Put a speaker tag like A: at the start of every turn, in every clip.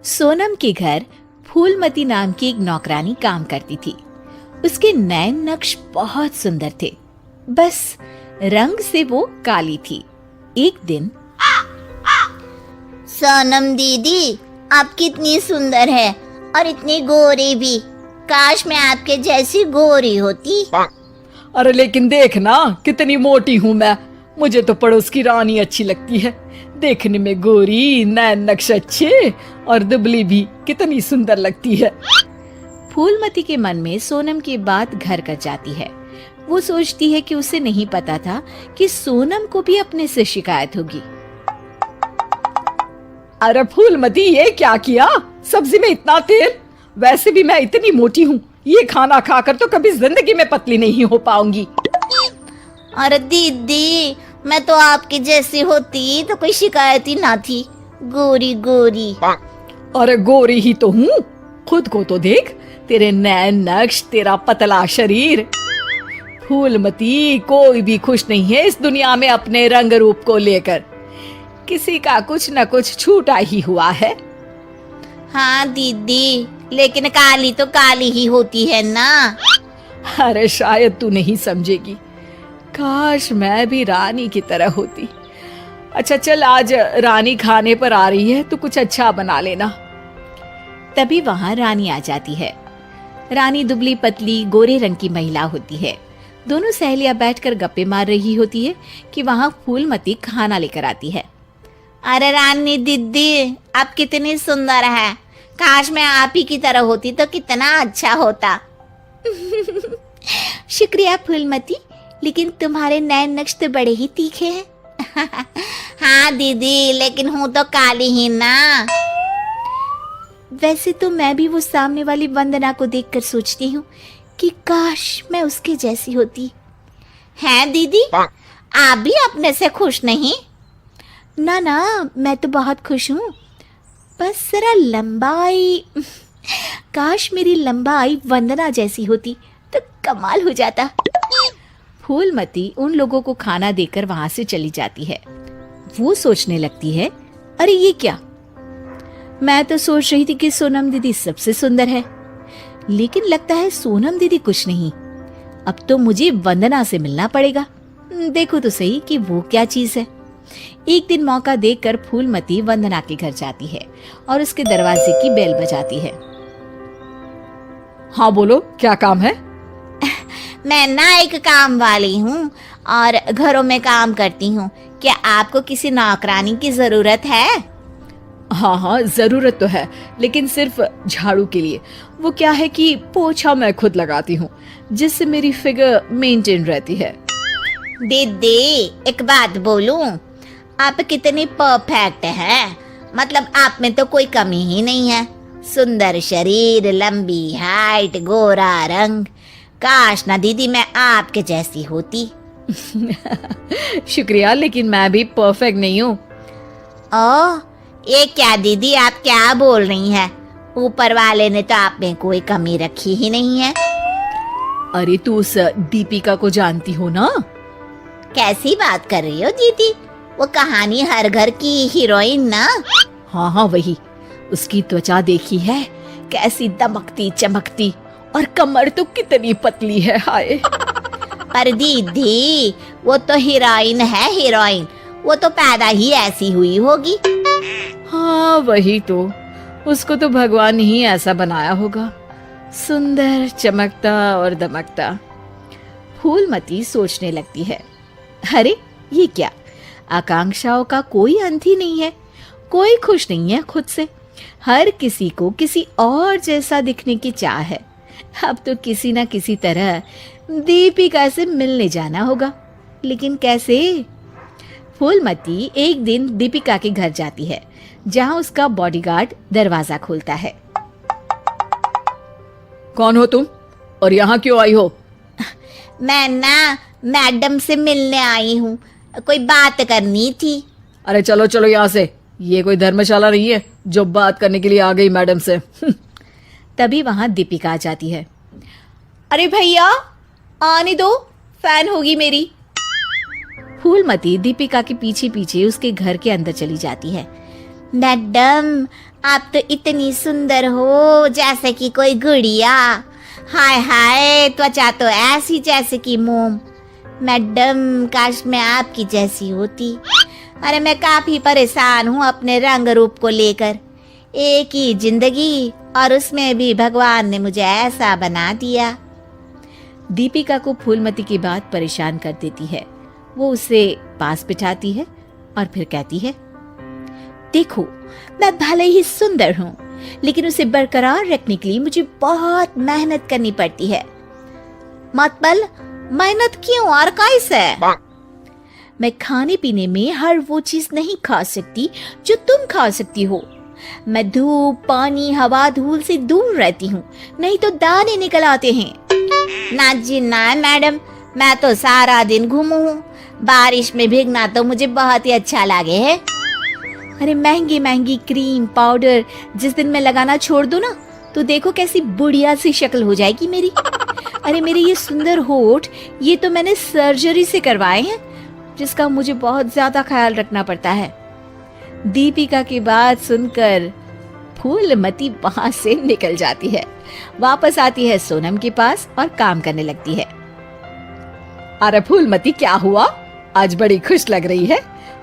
A: सोनम के घर फूलमती नाम की एक नौकरानी काम करती थी। उसके नैन नक्श बहुत सुंदर थे, बस रंग से वो काली थी। एक दिन,
B: सोनम दीदी, आप कितनी सुंदर है और इतनी गोरी भी। काश मैं आपके जैसी गोरी होती।
C: अरे लेकिन देख ना, कितनी मोटी हूँ मैं। मुझे तो पड़ोस की रानी अच्छी लगती है। देखने में गोरी, नैन नक्श अच्छे और दुबली भी कितनी सुंदर लगती है।
A: फूलमती के मन में सोनम की बात घर कर जाती है। वो सोचती है कि उसे नहीं पता था कि सोनम को भी अपने से शिकायत होगी।
C: अरे फूलमती, ये क्या किया? सब्जी में इतना तेल। वैसे भी मैं इतनी मोटी हूँ, ये खाना खाकर तो कभी जिंदगी में पतली नहीं हो पाऊंगी।
B: अरे दीदी, मैं तो आपकी जैसी होती तो कोई शिकायत ही ना थी। गोरी गोरी।
C: अरे गोरी ही तो हूँ, खुद को तो देख। तेरे नैन नक्श, तेरा पतला शरीर। फूलमती, कोई भी खुश नहीं है इस दुनिया में अपने रंग रूप को लेकर। किसी का कुछ न कुछ छूटा ही हुआ है।
B: हाँ दीदी, लेकिन काली तो काली ही होती है ना।
C: अरे शायद तू नहीं समझेगी। काश मैं भी रानी की तरह होती। अच्छा चल, आज रानी खाने पर आ रही है तो कुछ अच्छा बना लेना।
A: तभी वहां रानी आ जाती है। रानी दुबली पतली गोरे रंग की महिला होती है। दोनों सहेलियां बैठकर गप्पे मार रही होती है कि वहां फूलमती खाना लेकर आती है।
B: अरे रानी दीदी, आप कितनी सुंदर है। काश मैं आप ही की तरह होती तो कितना अच्छा होता।
A: शुक्रिया फूलमती, लेकिन तुम्हारे नैन नक्श तो बड़े ही तीखे हैं।
B: हाँ दीदी, लेकिन हूँ तो काली ही ना।
A: वैसे तो मैं भी वो सामने वाली वंदना को देखकर सोचती हूँ कि काश मैं उसके जैसी होती।
B: हैं दीदी, आप भी अपने से खुश नहीं?
A: ना ना, मैं तो बहुत खुश हूँ। बस जरा लंबाई, काश मेरी लंबाई वंदना जैसी होती तो कमाल हो जाता। फूलमती उन लोगों को खाना देकर वहां से चली जाती है। वो सोचने लगती है, अरे ये क्या, मैं तो सोच रही थी कि सोनम दीदी सबसे सुंदर है, लेकिन लगता है सोनम दीदी कुछ नहीं। अब तो मुझे वंदना से मिलना पड़ेगा। देखो तो सही कि वो क्या चीज है। एक दिन मौका देखकर फूलमती वंदना के घर जाती है और उसके दरवाजे की बेल बजाती है।
C: हाँ बोलो, क्या काम है?
B: मैं ना एक काम वाली हूँ और घरों में काम करती हूँ। क्या आपको किसी नौकरानी की जरूरत है?
C: हाँ हाँ, जरूरत तो है, लेकिन सिर्फ झाड़ू के लिए। वो क्या है कि पोछा मैं खुद लगाती हूँ, जिससे मेरी फिगर मेंटेन रहती है।
B: दीदी, एक बात बोलूं, आप कितनी परफेक्ट हैं। मतलब आप में तो कोई कमी ही नहीं है। सुंदर शरीर, लंबी हाइट, गोरा रंग। काश ना दीदी मैं आपके जैसी होती।
C: शुक्रिया, लेकिन मैं भी परफेक्ट नहीं हूँ।
B: ओह, ये क्या दीदी, आप क्या बोल रही हैं? ऊपर वाले ने तो आप में कोई कमी रखी ही नहीं है।
C: अरे तू उस दीपिका को जानती हो ना?
B: कैसी बात कर रही हो दीदी? वो कहानी हर घर की हीरोइन ना?
C: हाँ हाँ वही। उसकी त्वचा देखी है, कैसी दमकती चमकती, और कमर तो कितनी पतली है। हाय।
B: पर दीदी, वो तो हीरोइन है, हीरोइन। वो तो पैदा ही ऐसी हुई होगी।
C: हाँ वही तो, उसको तो भगवान ही ऐसा बनाया होगा, सुंदर, चमकता और दमकता।
A: फूलमती सोचने लगती है, अरे ये क्या, आकांक्षाओं का कोई अंत ही नहीं है। कोई खुश नहीं है खुद से। हर किसी को किसी और जैसा दिखने की चाह है। अब तो किसी ना किसी तरह दीपिका से मिलने जाना होगा, लेकिन कैसे? फूलमती एक दिन दीपिका के घर जाती है, जहां उसका बॉडीगार्ड दरवाजा खोलता है।
C: कौन हो तुम और यहाँ क्यों आई हो?
B: मैं ना मैडम से मिलने आई हूँ, कोई बात करनी थी।
C: अरे चलो चलो यहाँ से, ये कोई धर्मशाला नहीं है जो बात करने के लिए आ गई मैडम से।
A: तभी वहां दीपिका आ जाती है। अरे भैया आने दो, फैन होगी मेरी। फूलमती दीपिका के पीछे पीछे उसके घर के अंदर चली जाती है।
B: मैडम, आप तो इतनी सुंदर हो जैसे कि कोई गुड़िया। हाय हाय, त्वचा तो ऐसी जैसे कि मोम। मैडम, काश मैं आपकी जैसी होती। अरे मैं काफी परेशान हूँ अपने रंग रूप को लेकर। एक ही जिंदगी और उसमें भी भगवान ने मुझे ऐसा बना दिया।
C: दीपिका को फूलमती की बात परेशान कर देती है। वो उसे पास बिठाती है और फिर कहती है,
A: देखो, मैं भले ही सुंदर हूँ, लेकिन उसे बरकरार रखने के लिए मुझे बहुत मेहनत करनी पड़ती है।
B: मतलब मेहनत क्यों और कैसे?
A: मैं खाने पीने में हर वो चीज नहीं खा सकती जो तुम खा सकती हो। मैं धूप, पानी, हवा, धूल से दूर रहती हूँ, नहीं तो दाने निकल आते हैं।
B: ना जी ना मैडम, मैं तो सारा दिन घूमू हूँ। बारिश में भीगना तो मुझे बहुत ही अच्छा लगे है।
A: अरे महंगी महंगी क्रीम, पाउडर जिस दिन मैं लगाना छोड़ दूँ ना, तो देखो कैसी बुढ़िया सी शक्ल हो जाएगी मेरी। अरे मेरे ये सुंदर होठ, ये तो मैंने सर्जरी से करवाए हैं, जिसका मुझे बहुत ज्यादा ख्याल रखना पड़ता है।
C: दीपिका की बात सुनकर फूलमती वहां से निकल जाती है। वापस आती है सोनम के पास और काम करने लगती है। अरे फूलमती, क्या हुआ? आज बड़ी खुश लग रही है।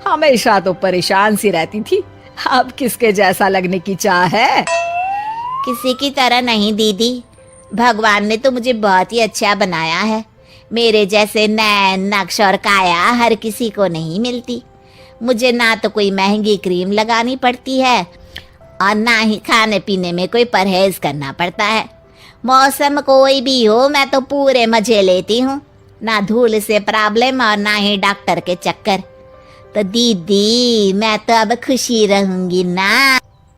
C: हमेशा तो परेशान सी रहती थी, अब किसके जैसा लगने की चाह है?
B: किसी की तरह नहीं दीदी, भगवान ने तो मुझे बहुत ही अच्छा बनाया है। मेरे जैसे नैन, नक्श और काया हर किसी को नहीं मिलती। मुझे ना तो कोई महंगी क्रीम लगानी पड़ती है और ना ही खाने पीने में कोई परहेज करना पड़ता है। मौसम कोई भी हो, मैं तो पूरे मजे लेती हूँ। ना धूल से प्रॉब्लम और ना ही डॉक्टर के चक्कर। तो दीदी, मैं तो अब खुशी रहूंगी ना।